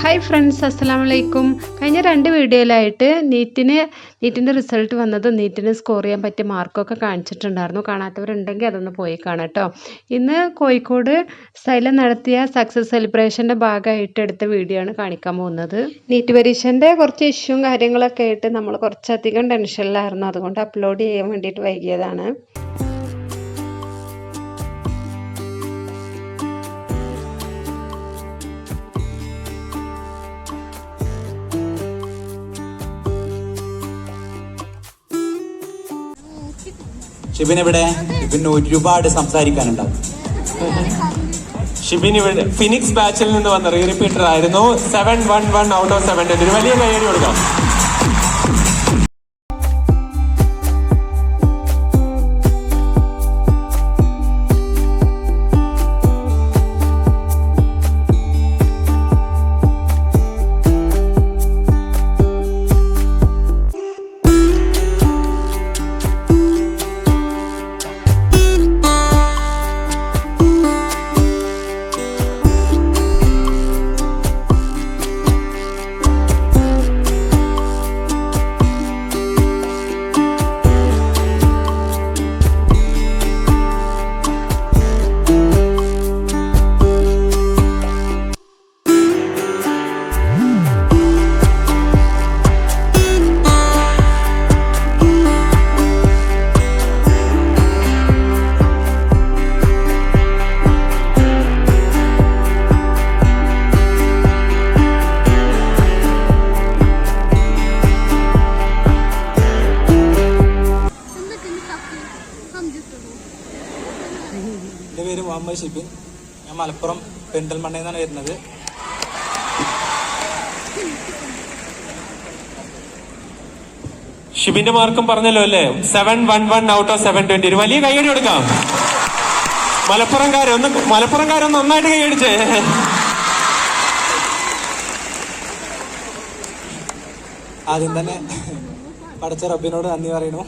Hi friends, അസ്സലാമു അലൈക്കും. കഴിഞ്ഞ 2 വീഡിയോയിലായിട്ട് നീറ്റിൻ്റെ റിസൾട്ട് വന്നതും നീറ്റിന് സ്കോർ ചെയ്യാൻ പറ്റിയ മാർക്കൊക്കെ കാണിച്ചിട്ടുണ്ടായിരുന്നു. കാണാത്തവരുണ്ടെങ്കിൽ അതൊന്ന് പോയി കാണാം കേട്ടോ. ഇന്ന് കോഴിക്കോട് സൈലം നടത്തിയ സക്സസ് സെലിബ്രേഷൻ്റെ ഭാഗമായിട്ട് എടുത്ത വീഡിയോ ആണ് കാണിക്കാൻ പോകുന്നത്. നീറ്റ് പരീക്ഷൻ്റെ കുറച്ച് ഇഷ്യൂവും കാര്യങ്ങളൊക്കെ ആയിട്ട് നമ്മൾ കുറച്ചധികം ടെൻഷനിലായിരുന്നു. അതുകൊണ്ട് അപ്ലോഡ് ചെയ്യാൻ വേണ്ടിയിട്ട് വൈകിയതാണ്. ഷിബിൻ എവിടെ? ഷിബിന് ഒരുപാട് സംസാരിക്കാനുണ്ടാവും. ഷിബിൻ ഇവിടെ ഫിനിക്സ് ബാച്ചിൽ നിന്ന് വന്ന റിപ്പീറ്റർ ആയിരുന്നു. 711 ഔട്ട് ഓഫ് 7. ഒരു വലിയ കയ്യടി കൊടുക്കാം. എൻ്റെ പേര് മുഹമ്മദ് ഷിബിൻ. ഞാൻ മലപ്പുറം പെരിന്തൽമണ്ണയിൽ നിന്നാണ് വരുന്നത്. ഷിബിന്റെ മാർക്കും പറഞ്ഞല്ലോ അല്ലേ? 711 ഔട്ട് ഓഫ് 720. ഒരു വലിയ കയ്യടി കൊടുക്കാം. മലപ്പുറംകാരൊന്ന് നന്നായിട്ട് കൈയടിച്ചേ. ആദ്യം തന്നെ പഠിച്ച റബ്ബിനോട് നന്ദി പറയണു.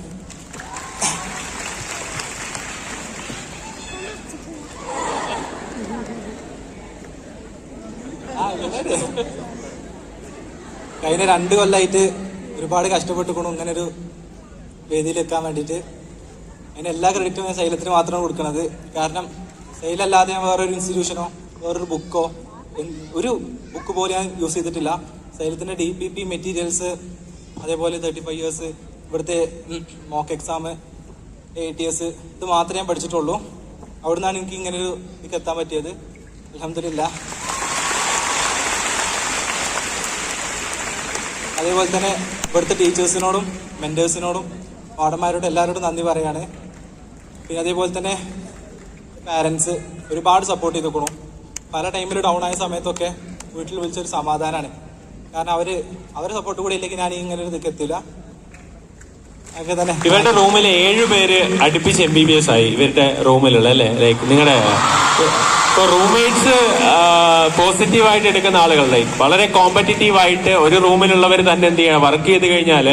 കഴിഞ്ഞ 2 കൊല്ലമായിട്ട് ഒരുപാട് കഷ്ടപ്പെട്ടുകൊണ്ടു ഇങ്ങനെ ഒരു വേദിയിൽ എത്താൻ വേണ്ടിയിട്ട്. അതിന് എല്ലാ ക്രെഡിറ്റും ഞാൻ സൈലത്തിന് മാത്രമാണ് കൊടുക്കുന്നത്. കാരണം സൈലല്ലാതെ ഞാൻ വേറൊരു ഇൻസ്റ്റിറ്റ്യൂഷനോ വേറൊരു ബുക്കോ ഒരു ബുക്ക് പോലും ഞാൻ യൂസ് ചെയ്തിട്ടില്ല. സൈലത്തിൻ്റെ DPP മെറ്റീരിയൽസ്, അതേപോലെ 35 ഇയേഴ്സ്, ഇവിടുത്തെ മോക്ക് എക്സാം, ATS, ഇത് മാത്രമേ ഞാൻ പഠിച്ചിട്ടുള്ളൂ. അവിടെ നിന്നാണ് എനിക്ക് ഇങ്ങനൊരു ഇതിക്ക് എത്താൻ പറ്റിയത്. അൽഹംദുലില്ലാ. അതേപോലെ തന്നെ ഇവിടുത്തെ ടീച്ചേഴ്സിനോടും മെൻറ്റേഴ്സിനോടും വാർഡന്മാരോടും എല്ലാവരോടും നന്ദി പറയാണ്. പിന്നെ അതേപോലെ തന്നെ പാരൻസ് ഒരുപാട് സപ്പോർട്ട് ചെയ്തിരിക്കണു. പല ടൈമിൽ ഡൗൺ ആയ സമയത്തൊക്കെ വീട്ടിൽ വിളിച്ചൊരു സമാധാനമാണ്. കാരണം അവരെ സപ്പോർട്ട് കൂടെ ഇല്ലെങ്കിൽ ഞാൻ ഇങ്ങനെ ഒരു ഇതൊക്കെ എത്തില്ല. അങ്ങനെ തന്നെ ഇവരുടെ റൂമിൽ 7 പേര് അടുപ്പിച്ച് MBBS ആയി. ഇവരുടെ റൂമിലുള്ള അല്ലേ? ലൈക്ക് നിങ്ങളുടെ ഇപ്പോൾ റൂംമേറ്റ്സ് പോസിറ്റീവായിട്ട് എടുക്കുന്ന ആളുകൾ, ലൈക്ക് വളരെ കോമ്പറ്റീറ്റീവ് ആയിട്ട് ഒരു റൂമിലുള്ളവർ തന്നെ എന്ത് ചെയ്യണം, വർക്ക് ചെയ്ത് കഴിഞ്ഞാൽ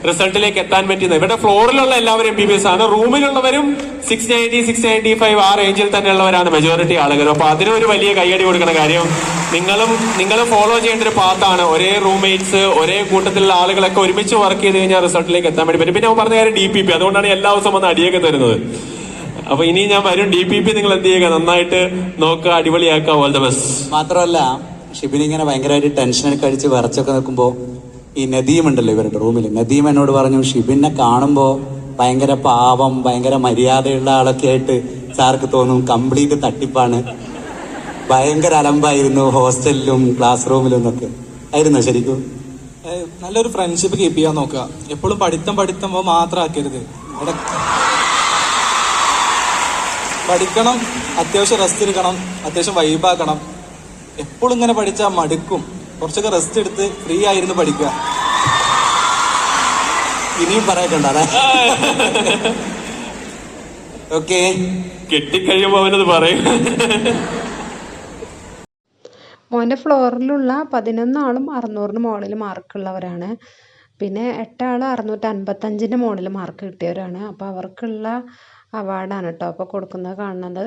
റിസൾട്ടിലേക്ക് എത്താൻ പറ്റുന്നത്. ഇവിടെ ഫ്ലോറിലുള്ള എല്ലാവരും MBBS ആണ്. റൂമിലുള്ളവരും 690, 695 ആ റേഞ്ചിൽ തന്നെയുള്ളവരാണ് മെജോറിറ്റി ആളുകൾ. അപ്പൊ അതിനൊരു വലിയ കൈയടി കൊടുക്കുന്ന കാര്യം നിങ്ങൾ ഫോളോ ചെയ്യേണ്ട ഒരു പാത്താണ്. ഒരേ റൂംമേറ്റ്സ്, ഒരേ കൂട്ടത്തിലുള്ള ആളുകളൊക്കെ ഒരുമിച്ച് വർക്ക് ചെയ്ത് കഴിഞ്ഞാൽ റിസൾട്ടിലേക്ക് എത്താൻ വേണ്ടി പറ്റും. പിന്നെ അവൻ പറഞ്ഞ കാര്യം DPP, അതുകൊണ്ടാണ് എല്ലാ ദിവസവും വന്ന് അടിയൊക്കെ തരുന്നത്. അപ്പൊ ഇനി ഞാൻ വരും. DPP നിങ്ങൾ എന്ത് ചെയ്യുക, നന്നായിട്ട് നോക്കുക, അടിപൊളിയാക്കുക. All the best. മാത്രമല്ല ഷിബിൻ ഇങ്ങനെ ഭയങ്കരമായിട്ട് ടെൻഷനൊക്കെ അടിച്ച് വിറച്ചൊക്കെ നിൽക്കുമ്പോൾ ഈ നദീം ഉണ്ടല്ലോ ഇവരുടെ റൂമിൽ, നദീം എന്നോട് പറഞ്ഞു, ഷിബിനെ കാണുമ്പോൾ ഭയങ്കര പാവം, ഭയങ്കര മര്യാദയുള്ള ആളൊക്കെ ആയിട്ട് സാർക്ക് തോന്നും. കംപ്ലീറ്റ് തട്ടിപ്പാണ്, ഭയങ്കര അലമ്പായിരുന്നു ഹോസ്റ്റലിലും ക്ലാസ് റൂമിലും എന്നൊക്കെ ആയിരുന്നു. ശരിക്കും നല്ലൊരു ഫ്രണ്ട്ഷിപ്പ് കീപ്പ് ചെയ്യാൻ നോക്കുക. എപ്പോഴും പഠിത്തം മാത്രം ആക്കരുത്. പഠിക്കണം, അത്യാവശ്യം റെസ്റ്റ് എടുക്കണം, അത്യാവശ്യം വൈബാക്കണം. എപ്പോഴും ഇങ്ങനെ പഠിച്ചാൽ മടുക്കും. കുറച്ചൊക്കെ റെസ്റ്റ് എടുത്ത് ഫ്രീ ആയിരുന്നു പഠിക്കുക. ഇനിയും പറയട്ടുണ്ടോ? അതെ, ഓക്കെ. കെട്ടിക്കഴിയുമ്പോ അവനത് പറയും. മോൻ്റെ ഫ്ലോറിലുള്ള 11 ആളും 600-ന് മുകളിൽ മാർക്കുള്ളവരാണ്. പിന്നെ 8 ആൾ 655-ൻ്റെ മുകളിൽ മാർക്ക് കിട്ടിയവരാണ്. അപ്പോൾ അവർക്കുള്ള അവാർഡാണ് കേട്ടോ അപ്പോൾ കൊടുക്കുന്നത് കാണുന്നത്.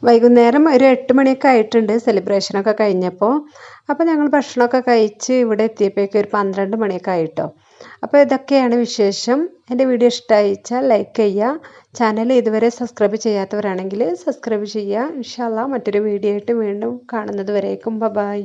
വൈകുന്നേരം ഒരു 8 മണിയൊക്കെ ആയിട്ടുണ്ട് സെലിബ്രേഷനൊക്കെ കഴിഞ്ഞപ്പോൾ. അപ്പോൾ ഞങ്ങൾ ഭക്ഷണമൊക്കെ കഴിച്ച് ഇവിടെ എത്തിയപ്പോഴേക്കും ഒരു 12 മണിയൊക്കെ ആയിട്ടോ. അപ്പോൾ ഇതൊക്കെയാണ് വിശേഷം. എൻ്റെ വീഡിയോ ഇഷ്ടമായിച്ചാൽ ലൈക്ക് ചെയ്യുക. ചാനൽ ഇതുവരെ സബ്സ്ക്രൈബ് ചെയ്യാത്തവരാണെങ്കിൽ സബ്സ്ക്രൈബ് ചെയ്യുക. ഇൻഷാ അല്ലാഹ് മറ്റൊരു വീഡിയോ ആയിട്ട് വീണ്ടും കാണുന്നത് വരേക്കും ബൈ.